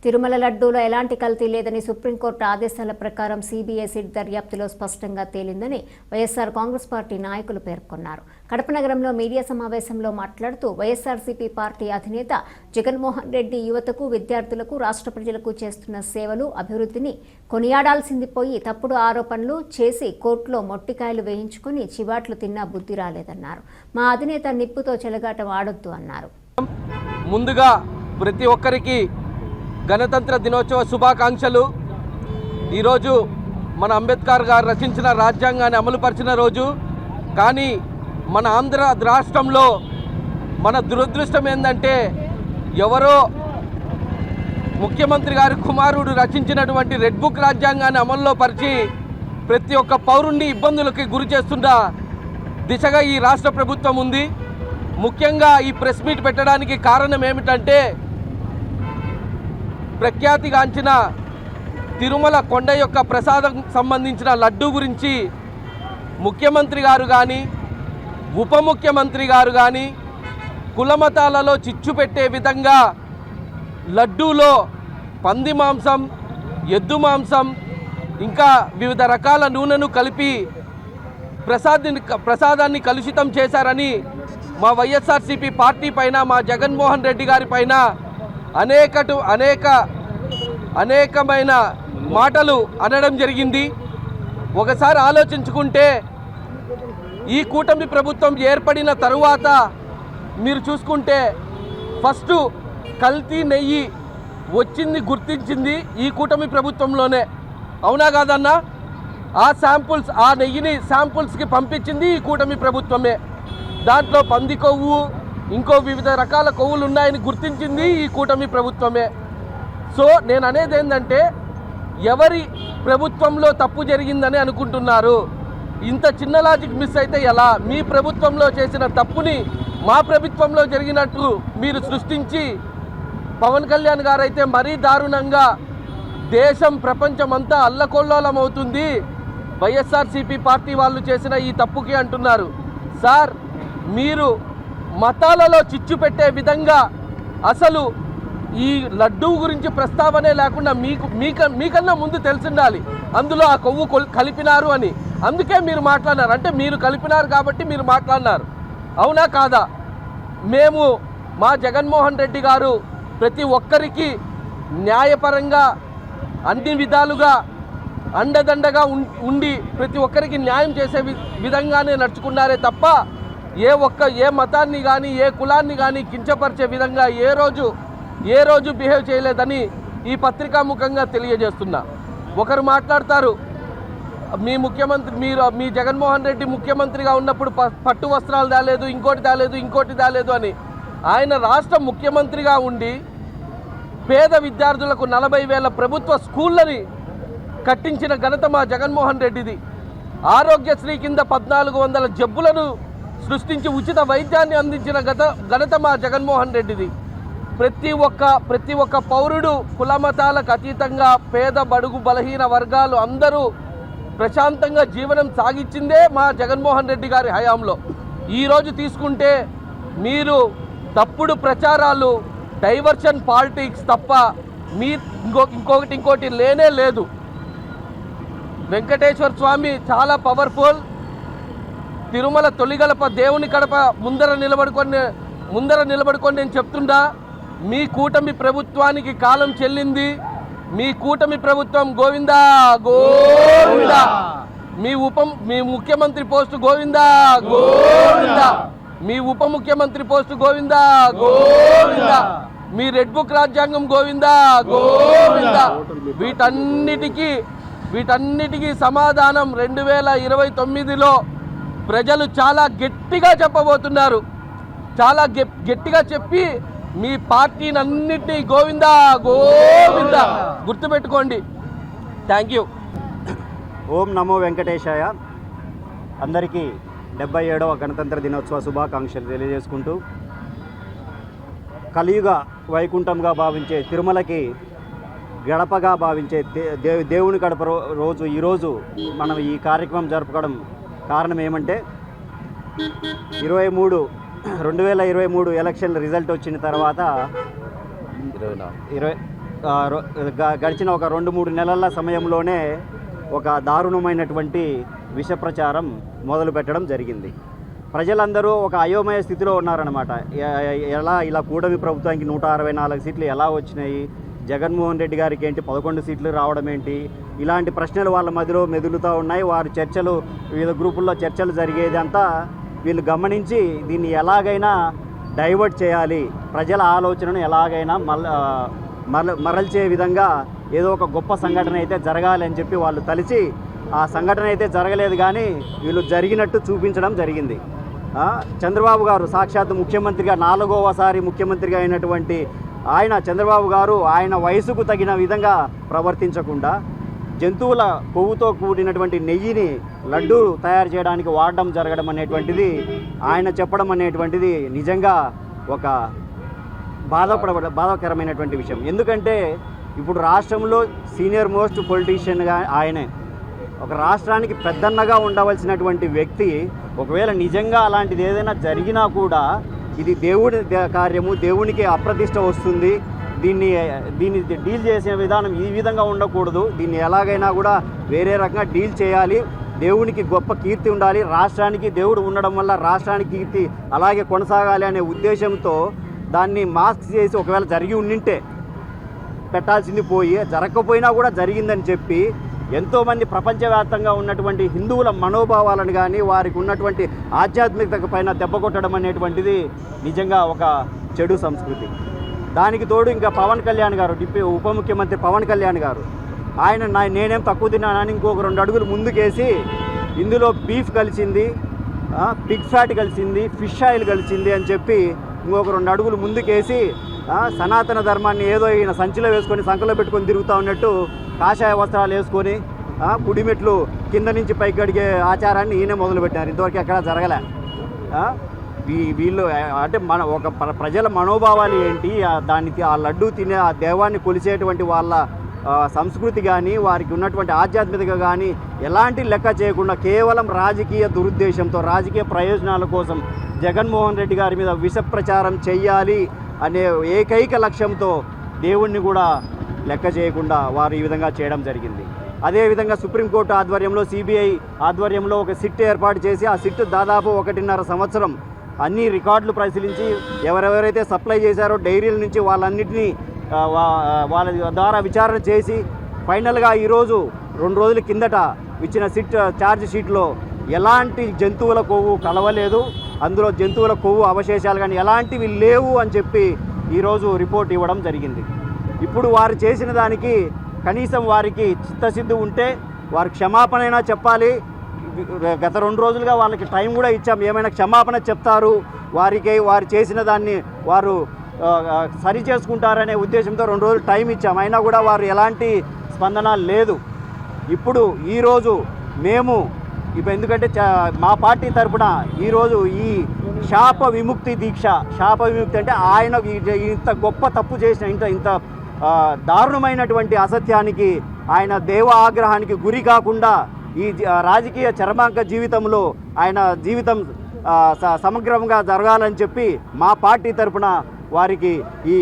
తిరుమల లడ్డూలో ఎలాంటి కల్తీ లేదని సుప్రీంకోర్టు ఆదేశాల ప్రకారం సిబిఐ సిట్ దర్యాప్తులో స్పష్టంగా తేలిందని వైఎస్ఆర్ కాంగ్రెస్ పార్టీ నాయకులు పేర్కొన్నారు. కడప నగరంలో మీడియా సమావేశంలో మాట్లాడుతూ వైఎస్ఆర్సీపీ పార్టీ అధినేత జగన్మోహన్ రెడ్డి యువతకు, విద్యార్థులకు, రాష్ట్ర ప్రజలకు చేస్తున్న సేవలు, అభివృద్ధిని కొనియాడాల్సింది పోయి తప్పుడు ఆరోపణలు చేసి కోర్టులో మొట్టికాయలు వేయించుకుని చివాట్లు తిన్నా బుద్ధి రాలేదన్నారు. మా అధినేత నిప్పుతో చెలగాటం ఆడొద్దు అన్నారు. ముందుగా ప్రతి ఒక్కరికి గణతంత్ర దినోత్సవ శుభాకాంక్షలు. ఈరోజు మన అంబేద్కర్ గారు రచించిన రాజ్యాంగాన్ని అమలుపరిచిన రోజు. కానీ మన ఆంధ్ర రాష్ట్రంలో మన దురదృష్టం ఏంటంటే ఎవరో ముఖ్యమంత్రి గారి కుమారుడు రచించినటువంటి రెడ్ బుక్ రాజ్యాంగాన్ని అమల్లో పరిచి ప్రతి ఒక్క పౌరుణ్ణి ఇబ్బందులకి గురి చేస్తున్న దిశగా ఈ రాష్ట్ర ప్రభుత్వం ఉంది. ముఖ్యంగా ఈ ప్రెస్ మీట్ పెట్టడానికి కారణం ఏమిటంటే ప్రఖ్యాతిగాంచిన తిరుమల కొండ యొక్క ప్రసాదం సంబంధించిన లడ్డూ గురించి ముఖ్యమంత్రి గారు కానీ, ఉప ముఖ్యమంత్రి గారు కానీ కులమతాలలో చిచ్చు పెట్టే విధంగా లడ్డూలో పంది మాంసం, ఎద్దు మాంసం, ఇంకా వివిధ రకాల నూనెను కలిపి ప్రసాదాన్ని కలుషితం చేశారని మా వైఎస్ఆర్సీపీ పార్టీ పైన, మా జగన్మోహన్ రెడ్డి గారి పైన అనేకమైన మాటలు అనడం జరిగింది. ఒకసారి ఆలోచించుకుంటే ఈ కూటమి ప్రభుత్వం ఏర్పడిన తరువాత మీరు చూసుకుంటే ఫస్ట్ కల్తీ నెయ్యి వచ్చింది గుర్తించింది ఈ కూటమి ప్రభుత్వంలోనే. అవునా కాదన్నా? ఆ నెయ్యిని శాంపుల్స్కి పంపించింది ఈ కూటమి ప్రభుత్వమే. దాంట్లో పంది కొవ్వు, ఇంకో వివిధ రకాల కొవ్వులు ఉన్నాయని గుర్తించింది ఈ కూటమి ప్రభుత్వమే. సో నేను అనేది ఏంటంటే ఎవరి ప్రభుత్వంలో తప్పు జరిగిందని అనుకుంటున్నారు? ఇంత చిన్న లాజిక్ మిస్ అయితే ఎలా? మీ ప్రభుత్వంలో చేసిన తప్పుని మా ప్రభుత్వంలో జరిగినట్టు మీరు సృష్టించి పవన్ కళ్యాణ్ గారు అయితే మరీ దారుణంగా దేశం, ప్రపంచం అంతా అల్లకొల్లోలం అవుతుంది వైఎస్ఆర్సీపీ పార్టీ వాళ్ళు చేసిన ఈ తప్పుకి అంటున్నారు. సార్, మీరు మతాలలో చిచ్చు పెట్టే విధంగా అసలు ఈ లడ్డూ గురించి ప్రస్తావనే లేకుండా మీకన్నా ముందు తెలిసిండాలి అందులో ఆ కొవ్వు కలిపినారు అని. అందుకే మీరు మాట్లాడినారు. అంటే మీరు కలిపినారు కాబట్టి మీరు మాట్లాడినారు. అవునా కాదా? మేము మా జగన్మోహన్ రెడ్డి గారు ప్రతి ఒక్కరికి న్యాయపరంగా అన్ని విధాలుగా అండదండగా ఉండి ప్రతి ఒక్కరికి న్యాయం చేసే విధంగానే నడుచుకున్నారే తప్ప ఏ మతాన్ని కానీ, ఏ కులాన్ని కానీ కించపరిచే విధంగా ఏ రోజు బిహేవ్ చేయలేదని ఈ పత్రికాముఖంగా తెలియజేస్తున్నా. ఒకరు మాట్లాడతారు, మీ జగన్మోహన్ రెడ్డి ముఖ్యమంత్రిగా ఉన్నప్పుడు పట్టు వస్త్రాలు ఇంకోటి తేలేదు అని. ఆయన రాష్ట్ర ముఖ్యమంత్రిగా ఉండి పేద విద్యార్థులకు 40,000 ప్రభుత్వ స్కూళ్ళని కట్టించిన ఘనత మా జగన్మోహన్ రెడ్డిది. ఆరోగ్యశ్రీ కింద 1400 జబ్బులను సృష్టించి ఉచిత వైద్యాన్ని అందించిన ఘనత మా జగన్మోహన్ రెడ్డిది. ప్రతి ఒక్క పౌరుడు కులమతాలకు అతీతంగా పేద, బడుగు, బలహీన వర్గాలు అందరూ ప్రశాంతంగా జీవనం సాగించిందే మా జగన్మోహన్ రెడ్డి గారి హయాంలో. ఈరోజు తీసుకుంటే మీరు తప్పుడు ప్రచారాలు, డైవర్షన్ పాలిటిక్స్ తప్ప ఇంకోటి లేనే లేదు. వెంకటేశ్వర స్వామి చాలా పవర్ఫుల్. తిరుమల తొలిగలప దేవుని కడప ముందర నిలబడుకొని నేను చెప్తుండా, మీ కూటమి ప్రభుత్వానికి కాలం చెల్లింది. మీ కూటమి ప్రభుత్వం గోవిందా గోవిందా. మీ ముఖ్యమంత్రి పోస్టు గోవిందా గోవిందా. మీ ఉప ముఖ్యమంత్రి పోస్టు గోవిందా గోవిందా. మీ రెడ్ బుక్ రాజ్యాంగం గోవిందా గోవిందా. వీటన్నిటికీ సమాధానం 2029లో ప్రజలు చాలా గట్టిగా చెప్పబోతున్నారు. చాలా గట్టిగా చెప్పి మీ పార్టీని అన్నింటినీ గోవిందా గోవిందా గుర్తుపెట్టుకోండి. Thank you. ఓం నమో వెంకటేశాయ. అందరికీ 77వ గణతంత్ర దినోత్సవ శుభాకాంక్షలు తెలియజేసుకుంటూ, కలియుగ వైకుంఠంగా భావించే తిరుమలకి గడపగా భావించే దేవుని గడప రోజు ఈరోజు మనం ఈ కార్యక్రమం జరుపుకోవడం కారణం ఏమంటే 2023 ఎలక్షన్ల రిజల్ట్ వచ్చిన తర్వాత గడిచిన ఒక 2-3 నెలల సమయంలోనే ఒక దారుణమైనటువంటి విష ప్రచారం మొదలు పెట్టడం జరిగింది. ప్రజలందరూ ఒక అయోమయ స్థితిలో ఉన్నారన్నమాట. ఇలా కూటమి ప్రభుత్వానికి 164 సీట్లు ఎలా వచ్చినాయి, జగన్మోహన్ రెడ్డి గారికి ఏంటి 11 సీట్లు రావడం ఏంటి, ఇలాంటి ప్రశ్నలు వాళ్ళ మధ్యలో మెదులుతూ ఉన్నాయి. వారు చర్చలు, వివిధ గ్రూపుల్లో చర్చలు జరిగేదంతా వీళ్ళు గమనించి దీన్ని ఎలాగైనా డైవర్ట్ చేయాలి, ప్రజల ఆలోచనను ఎలాగైనా మరల్చే విధంగా ఏదో ఒక గొప్ప సంఘటన అయితే జరగాలి అని చెప్పి వాళ్ళు తలిచి ఆ సంఘటన అయితే జరగలేదు, కానీ వీళ్ళు జరిగినట్టు చూపించడం జరిగింది. చంద్రబాబు గారు సాక్షాత్తు ముఖ్యమంత్రిగా 4వసారి ముఖ్యమంత్రిగా అయినటువంటి ఆయన చంద్రబాబు గారు ఆయన వయసుకు తగిన విధంగా ప్రవర్తించకుండా జంతువుల కొవ్వుతో కూడినటువంటి నెయ్యిని లడ్డూ తయారు చేయడానికి వాడడం జరగడం అనేటువంటిది, ఆయన చెప్పడం అనేటువంటిది నిజంగా ఒక బాధాకరమైనటువంటి విషయం. ఎందుకంటే ఇప్పుడు రాష్ట్రంలో సీనియర్ మోస్ట్ పొలిటీషియన్గా ఆయనే, ఒక రాష్ట్రానికి పెద్దన్నగా ఉండవలసినటువంటి వ్యక్తి ఒకవేళ నిజంగా అలాంటిది ఏదైనా జరిగినా కూడా ఇది దేవుడి కార్యము, దేవునికి అప్రతిష్ట వస్తుంది, దీన్ని డీల్ చేసే విధానం ఈ విధంగా ఉండకూడదు, దీన్ని ఎలాగైనా కూడా వేరే రకంగా డీల్ చేయాలి, దేవునికి గొప్ప కీర్తి ఉండాలి, రాష్ట్రానికి దేవుడు ఉండడం వల్ల రాష్ట్రానికి కీర్తి అలాగే కొనసాగాలి అనే ఉద్దేశంతో దాన్ని మాస్క్ చేసి ఒకవేళ జరిగి ఉండింటే పెట్టాల్సింది పోయి జరగకపోయినా కూడా జరిగిందని చెప్పి ఎంతోమంది ప్రపంచవ్యాప్తంగా ఉన్నటువంటి హిందువుల మనోభావాలను కానీ వారికి ఉన్నటువంటి ఆధ్యాత్మికత పైన దెబ్బ కొట్టడం అనేటువంటిది నిజంగా ఒక చెడు సంస్కృతి. దానికి తోడు ఇంకా పవన్ కళ్యాణ్ గారు, ఉప ముఖ్యమంత్రి పవన్ కళ్యాణ్ గారు, ఆయన నేనేం తక్కువ తిన్నానని ఇంకొక 2 అడుగులు ముందుకేసి ఇందులో బీఫ్ కలిసింది, పిగ్ ఫ్యాట్ కలిసింది, ఫిష్ ఆయిల్ కలిసింది అని చెప్పి ఇంకొక 2 అడుగులు ముందుకేసి సనాతన ధర్మాన్ని ఏదో ఈయన సంచిలో వేసుకొని సంకలో పెట్టుకొని తిరుగుతూ ఉన్నట్టు కాషాయ వస్త్రాలు వేసుకొని పుడిమెట్లు కింద నుంచి పైకి అడిగే ఆచారాన్ని ఈయనే మొదలుపెట్టారు. ఇంతవరకు ఎక్కడా జరగలే. వీళ్ళు అంటే ఒక ప్రజల మనోభావాలు ఏంటి, దానికి ఆ లడ్డూ తినే ఆ దేవాన్ని కొలిసేటువంటి వాళ్ళ సంస్కృతి కానీ వారికి ఉన్నటువంటి ఆధ్యాత్మికత కానీ ఎలాంటి లెక్క చేయకుండా కేవలం రాజకీయ దురుద్దేశంతో, రాజకీయ ప్రయోజనాల కోసం జగన్మోహన్ రెడ్డి గారి మీద విష ప్రచారం చెయ్యాలి అనే ఏకైక లక్ష్యంతో దేవుణ్ణి కూడా లెక్క చేయకుండా వారు ఈ విధంగా చేయడం జరిగింది. అదేవిధంగా సుప్రీంకోర్టు ఆధ్వర్యంలో, సిబిఐ ఆధ్వర్యంలో ఒక సిట్ ఏర్పాటు చేసి ఆ సిట్ దాదాపు 1.5 సంవత్సరం అన్ని రికార్డులు పరిశీలించి ఎవరెవరైతే సప్లై చేశారో డైరీల నుంచి వాళ్ళన్నింటినీ వాళ్ళ ద్వారా విచారణ చేసి ఫైనల్గా ఈరోజు 2 రోజుల కిందట ఇచ్చిన సిట్ ఛార్జ్ షీట్లో ఎలాంటి జంతువుల కొవ్వు కలవలేదు, అందులో జంతువుల కొవ్వు అవశేషాలు కానీ ఎలాంటివి లేవు అని చెప్పి ఈరోజు రిపోర్ట్ ఇవ్వడం జరిగింది. ఇప్పుడు వారు చేసిన దానికి కనీసం వారికి చిత్తశుద్ధి ఉంటే వారు క్షమాపణైనా చెప్పాలి. గత 2 రోజులుగా వాళ్ళకి టైం కూడా ఇచ్చాం, ఏమైనా క్షమాపణ చెప్తారు, వారు చేసిన దాన్ని వారు సరి చేసుకుంటారనే ఉద్దేశంతో 2 రోజులు టైం ఇచ్చాం. అయినా కూడా వారు ఎలాంటి స్పందన లేదు. ఇప్పుడు ఈరోజు మేము ఎందుకంటే మా పార్టీ తరఫున ఈరోజు ఈ శాప విముక్తి దీక్ష, శాప విముక్తి అంటే ఆయన ఇంత గొప్ప తప్పు చేసిన ఇంత దారుణమైనటువంటి అసత్యానికి, ఆయన దేవ ఆగ్రహానికి గురి కాకుండా ఈ రాజకీయ చర్మాంక జీవితంలో ఆయన జీవితం సమగ్రంగా జరగాలని చెప్పి మా పార్టీ తరఫున వారికి ఈ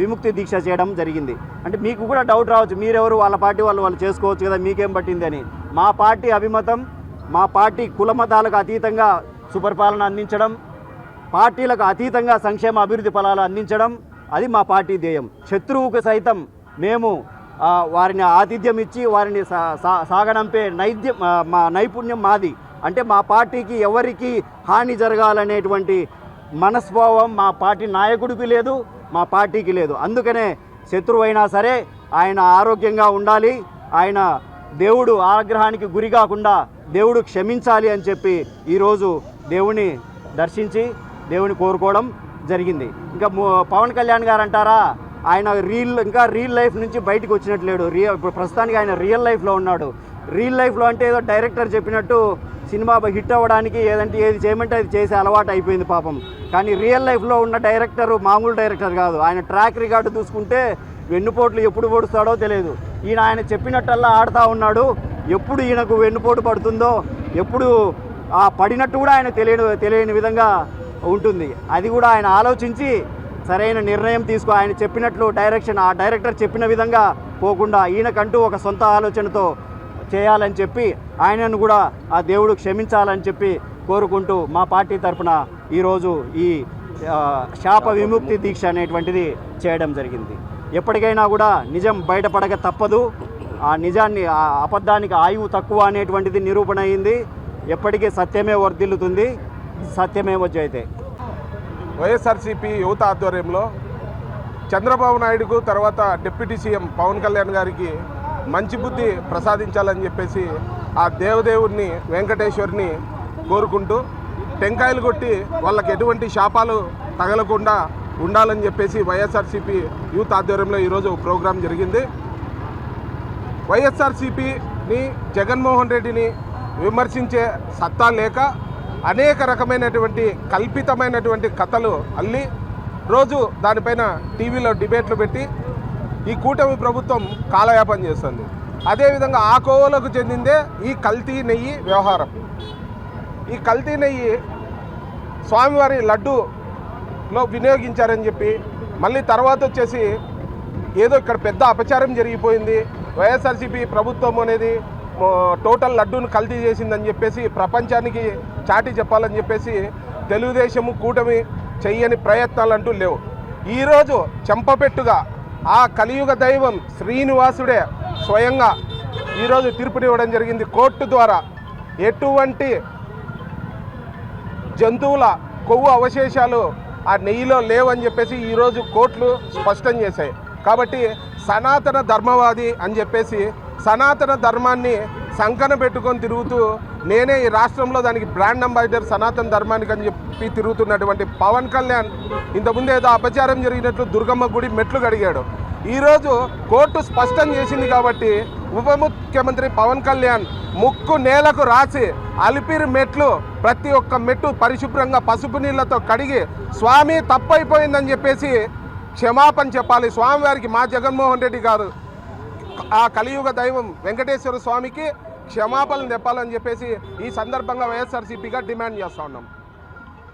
విముక్తి దీక్ష చేయడం జరిగింది. అంటే మీకు కూడా డౌట్ రావచ్చు, మీరెవరు, వాళ్ళ పార్టీ వాళ్ళు చేసుకోవచ్చు కదా, మీకేం పట్టింది అని. మా పార్టీ అభిమతం, మా పార్టీ కులమతాలకు అతీతంగా సుపరిపాలన అందించడం, పార్టీలకు అతీతంగా సంక్షేమ అభివృద్ధి ఫలాలు అందించడం, అది మా పార్టీ ధ్యేయం. శత్రువుకు సైతం మేము వారిని ఆతిథ్యం ఇచ్చి వారిని సాగనంపే మా నైపుణ్యం మాది. అంటే మా పార్టీకి ఎవరికి హాని జరగాలనేటువంటి మనస్భావం మా పార్టీ నాయకుడికి లేదు, మా పార్టీకి లేదు. అందుకనే శత్రువైనా సరే ఆయన ఆరోగ్యంగా ఉండాలి, ఆయన దేవుడు ఆగ్రహానికి గురి కాకుండా దేవుడు క్షమించాలి అని చెప్పి ఈరోజు దేవుని దర్శించి దేవుని కోరుకోవడం జరిగింది. ఇంకా పవన్ కళ్యాణ్ గారు అంటారా, ఆయన ఇంకా రియల్ లైఫ్ నుంచి బయటకు వచ్చినట్లేడు. ఇప్పుడు ప్రస్తుతానికి ఆయన రియల్ లైఫ్లో ఉన్నాడు. రియల్ లైఫ్లో అంటే ఏదో డైరెక్టర్ చెప్పినట్టు సినిమా హిట్ అవ్వడానికి ఏది చేయమంటే అది చేసే అలవాటు అయిపోయింది పాపం. కానీ రియల్ లైఫ్లో ఉన్న డైరెక్టర్ మామూలు డైరెక్టర్ కాదు. ఆయన ట్రాక్ రికార్డు చూసుకుంటే వెన్నుపోట్లు ఎప్పుడు పొడుస్తాడో తెలియదు. ఆయన చెప్పినట్టల్లా ఆడుతూ ఉన్నాడు. ఎప్పుడు ఈయనకు వెన్నుపోటు పడుతుందో, ఎప్పుడు పడినట్టు కూడా ఆయన తెలియని విధంగా ఉంటుంది. అది కూడా ఆయన ఆలోచించి సరైన నిర్ణయం ఆయన చెప్పినట్లు ఆ డైరెక్టర్ చెప్పిన విధంగా పోకుండా ఈయనకంటూ ఒక సొంత ఆలోచనతో చేయాలని చెప్పి ఆయనను కూడా ఆ దేవుడు క్షమించాలని చెప్పి కోరుకుంటూ మా పార్టీ తరఫున ఈరోజు ఈ శాప విముక్తి దీక్ష అనేటువంటిది చేయడం జరిగింది. ఎప్పటికైనా కూడా నిజం బయటపడక తప్పదు. ఆ నిజాన్ని, ఆ అబద్ధానికి ఆయువు తక్కువ అనేటువంటిది నిరూపణ అయింది. ఎప్పటికీ సత్యమే వర్ధిల్లుతుంది, సత్యమేమో జయతే. వైఎస్ఆర్సీపీ యువత ఆధ్వర్యంలో చంద్రబాబు నాయుడుకు తర్వాత డిప్యూటీ సీఎం పవన్ కళ్యాణ్ గారికి మంచి బుద్ధి ప్రసాదించాలని చెప్పేసి ఆ దేవదేవుడిని వెంకటేశ్వరిని కోరుకుంటూ టెంకాయలు కొట్టి వాళ్ళకి ఎటువంటి శాపాలు తగలకుండా ఉండాలని చెప్పేసి వైఎస్ఆర్సీపీ యూత్ ఆధ్వర్యంలో ఈరోజు ప్రోగ్రాం జరిగింది. వైఎస్ఆర్సీపీని, జగన్మోహన్ రెడ్డిని విమర్శించే సత్తా లేక అనేక రకమైనటువంటి కల్పితమైనటువంటి కథలు అల్లి రోజు దానిపైన టీవీలో డిబేట్లు పెట్టి ఈ కూటమి ప్రభుత్వం కాలయాపన చేస్తుంది. అదేవిధంగా ఆ కోవలకు చెందిందే ఈ కల్తీ నెయ్యి వ్యవహారం. ఈ కల్తీ నెయ్యి స్వామివారి లడ్డూలో వినియోగించారని చెప్పి మళ్ళీ తర్వాత వచ్చేసి ఏదో ఇక్కడ పెద్ద అపచారం జరిగిపోయింది, వైఎస్ఆర్సీపీ ప్రభుత్వం అనేది టోటల్ లడ్డూను కల్తీ చేసిందని చెప్పేసి ప్రపంచానికి చాటి చెప్పాలని చెప్పేసి తెలుగుదేశము కూటమి చెయ్యని ప్రయత్నాలు అంటూ లేవు. ఈరోజు చెంపపెట్టుగా ఆ కలియుగ దైవం శ్రీనివాసుడే స్వయంగా ఈరోజు తీర్పునివ్వడం జరిగింది. కోర్టు ద్వారా ఎటువంటి జంతువుల కొవ్వు అవశేషాలు ఆ నెయ్యిలో లేవని చెప్పేసి ఈరోజు కోర్టులు స్పష్టం చేశాయి. కాబట్టి సనాతన ధర్మవాది అని చెప్పేసి సనాతన ధర్మాన్ని సంకన పెట్టుకొని తిరుగుతూ నేనే ఈ రాష్ట్రంలో దానికి బ్రాండ్ అంబాసిడర్ సనాతన ధర్మానికి అని చెప్పి తిరుగుతున్నటువంటి పవన్ కళ్యాణ్ ఇంతకుముందు ఏదో అపచారం జరిగినట్లు దుర్గమ్మ గుడి మెట్లు కడిగాడు. ఈరోజు కోర్టు స్పష్టం చేసింది కాబట్టి ఉప ముఖ్యమంత్రి పవన్ కళ్యాణ్ ముక్కు నేలకు రాసి అలిపిరి మెట్లు ప్రతి ఒక్క మెట్టు పరిశుభ్రంగా పసుపు నీళ్లతో కడిగి స్వామి తప్పైపోయిందని చెప్పేసి క్షమాపణ చెప్పాలి స్వామివారికి. మా జగన్మోహన్ రెడ్డి గారు ఆ కలియుగ దైవం వెంకటేశ్వర స్వామికి క్షమాపణలు చెప్పాలని చెప్పేసి ఈ సందర్భంగా వైఎస్ఆర్సీపీగా డిమాండ్ చేస్తూ ఉన్నాం.